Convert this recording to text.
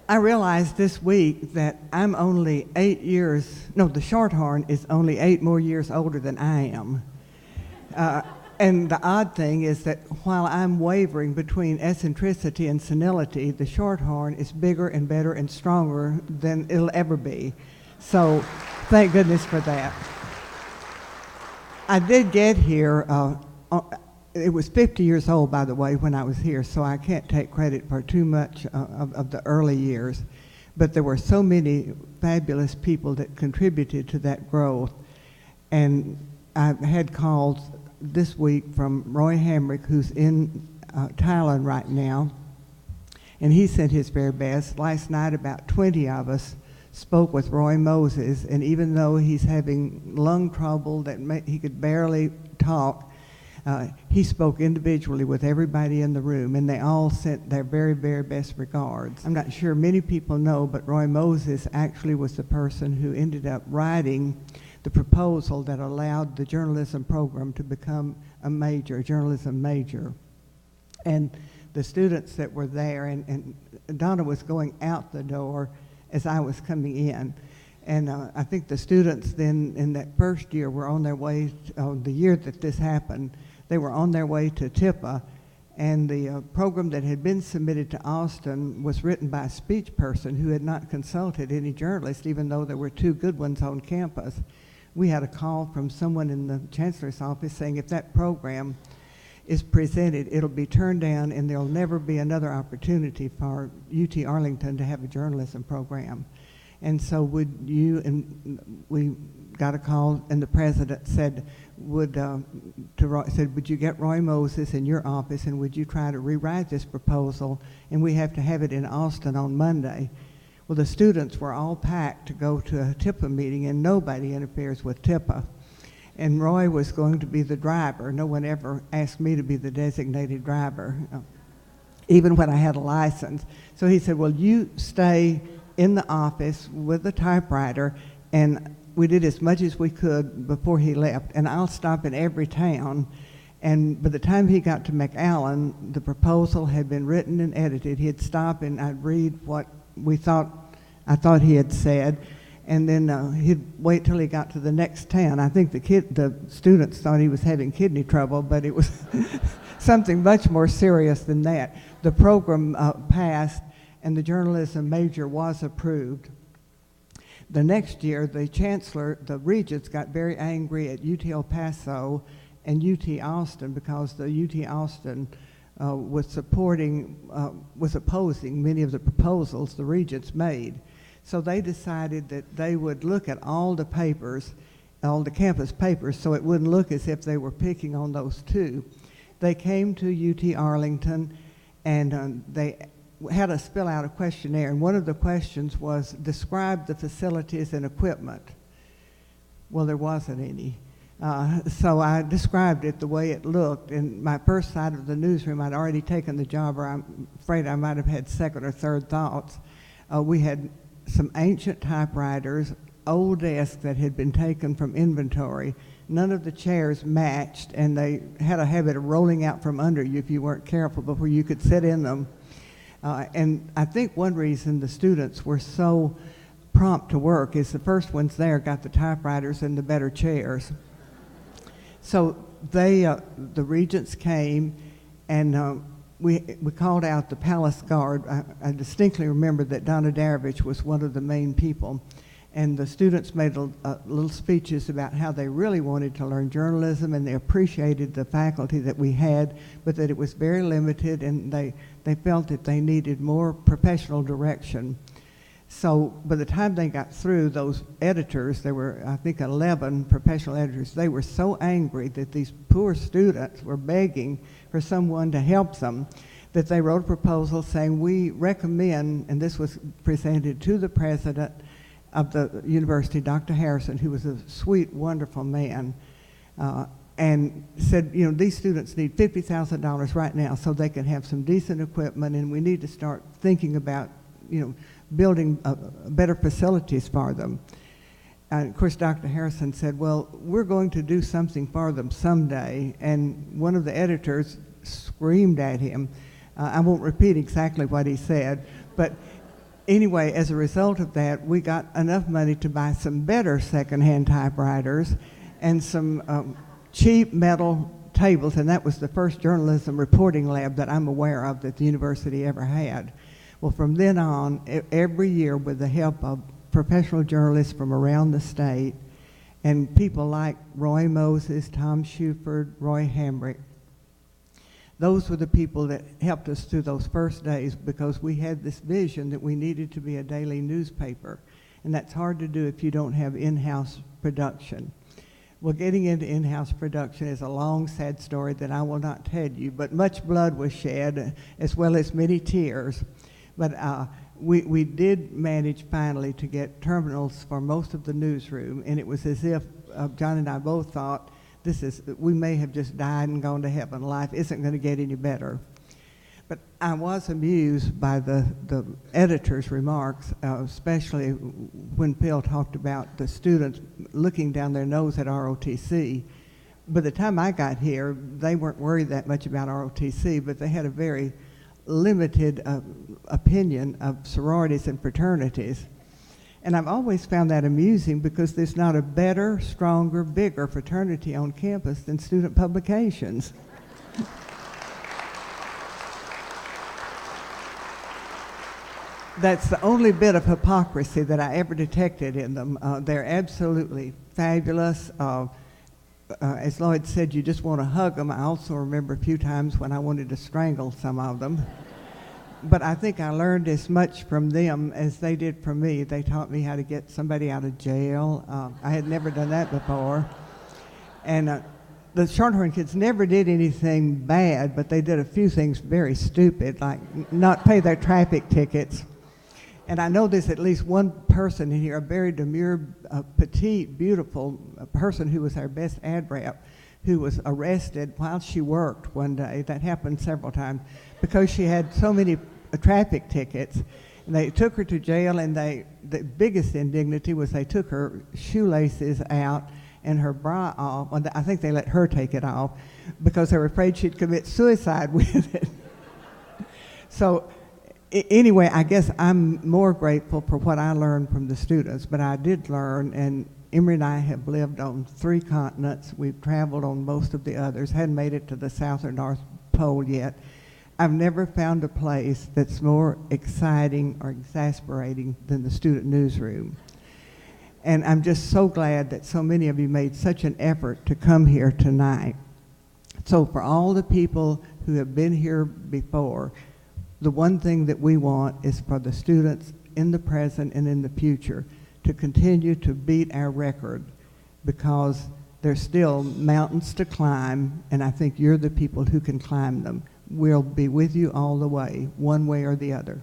I realized this week that I'm only 8 years, no, the Shorthorn is only 8 more years older than I am. And the odd thing is that while I'm wavering between eccentricity and senility, the Shorthorn is bigger and better and stronger than it'll ever be. So thank goodness for that. I did get here, it was 50 years old, by the way, when I was here, so I can't take credit for too much of the early years. But there were so many fabulous people that contributed to that growth. And I've had calls this week from Roy Hamrick, who's in Thailand right now, and he sent his very best. Last night, about 20 of us spoke with Roy Moses, and even though he's having lung trouble that he could barely talk, he spoke individually with everybody in the room, and they all sent their very, very best regards. I'm not sure many people know, but Roy Moses actually was the person who ended up writing the proposal that allowed the journalism program to become a journalism major. And the students that were there, and Donna was going out the door as I was coming in. And I think the students then in that first year were on their way, the year that this happened, they were on their way to TIPA, and the program that had been submitted to Austin was written by a speech person who had not consulted any journalist, even though there were 2 good ones on campus. We had a call from someone in the chancellor's office saying if that program is presented, it'll be turned down and there'll never be another opportunity for UT Arlington to have a journalism program. And so we got a call, and the president said, would you get Roy Moses in your office, and would you try to rewrite this proposal, and we have to have it in Austin on Monday. Well, the students were all packed to go to a TIPA meeting, and nobody interferes with TIPA. And Roy was going to be the driver. No one ever asked me to be the designated driver, even when I had a license. So he said, well, you stay in the office with the typewriter, and we did as much as we could before he left, and I'll stop in every town. And by the time he got to McAllen, the proposal had been written and edited. He'd stop and I'd read what I thought he had said, and then he'd wait till he got to the next town. I think the students thought he was having kidney trouble, but it was something much more serious than that. The program passed, and the journalism major was approved. The next year, the chancellor, the regents, got very angry at UT El Paso and UT Austin because the UT Austin was opposing many of the proposals the regents made. So they decided that they would look at all the papers, all the campus papers, so it wouldn't look as if they were picking on those 2. They came to UT Arlington, and they had us fill out a questionnaire, and one of the questions was, describe the facilities and equipment. Well, there wasn't any. So I described it the way it looked. In my first sight of the newsroom, I'd already taken the job, or I'm afraid I might have had second or third thoughts. We had some ancient typewriters, old desks that had been taken from inventory. None of the chairs matched, and they had a habit of rolling out from under you if you weren't careful before you could sit in them. And I think one reason the students were so prompt to work is the first ones there got the typewriters and the better chairs. So the regents came, and we called out the palace guard. I distinctly remember that Donna Darovich was one of the main people. And the students made little speeches about how they really wanted to learn journalism, and they appreciated the faculty that we had, but that it was very limited, and they felt that they needed more professional direction. So by the time they got through, those editors, there were, I think, 11 professional editors, they were so angry that these poor students were begging for someone to help them, that they wrote a proposal saying, we recommend, and this was presented to the president of the university, Dr. Harrison, who was a sweet, wonderful man, and said, these students need $50,000 right now so they can have some decent equipment, and we need to start thinking about, building better facilities for them. And of course, Dr. Harrison said, well, we're going to do something for them someday. And one of the editors screamed at him. I won't repeat exactly what he said, but anyway, as a result of that, we got enough money to buy some better secondhand typewriters and some cheap metal tables, and that was the first journalism reporting lab that I'm aware of that the university ever had. Well, from then on, every year, with the help of professional journalists from around the state and people like Roy Moses, Tom Shuford, Roy Hambrick, those were the people that helped us through those first days, because we had this vision that we needed to be a daily newspaper, and that's hard to do if you don't have in-house production. Well, getting into in-house production is a long, sad story that I will not tell you, but much blood was shed, as well as many tears. But we did manage finally to get terminals for most of the newsroom, and it was as if John and I both thought, we may have just died and gone to heaven. Life isn't going to get any better. But I was amused by the editor's remarks, especially when Phil talked about the students looking down their nose at ROTC. By the time I got here, they weren't worried that much about ROTC, but they had a very limited opinion of sororities and fraternities. And I've always found that amusing, because there's not a better, stronger, bigger fraternity on campus than student publications. That's the only bit of hypocrisy that I ever detected in them. They're absolutely fabulous. As Lloyd said, you just want to hug them. I also remember a few times when I wanted to strangle some of them. But I think I learned as much from them as they did from me. They taught me how to get somebody out of jail. I had never done that before. And the Shorthorn kids never did anything bad, but they did a few things very stupid, like not pay their traffic tickets. And I know there's at least one person in here, a very demure, petite, beautiful person who was our best ad rep, who was arrested while she worked one day. That happened several times because she had so many traffic tickets. And they took her to jail, and the biggest indignity was they took her shoelaces out and her bra off. Well, I think they let her take it off because they were afraid she'd commit suicide with it. So anyway, I guess I'm more grateful for what I learned from the students, but I did learn, and Emery and I have lived on 3 continents. We've traveled on most of the others, hadn't made it to the South or North Pole yet. I've never found a place that's more exciting or exasperating than the student newsroom. And I'm just so glad that so many of you made such an effort to come here tonight. So for all the people who have been here before, the one thing that we want is for the students in the present and in the future to continue to beat our record, because there's still mountains to climb, and I think you're the people who can climb them. We'll be with you all the way, one way or the other.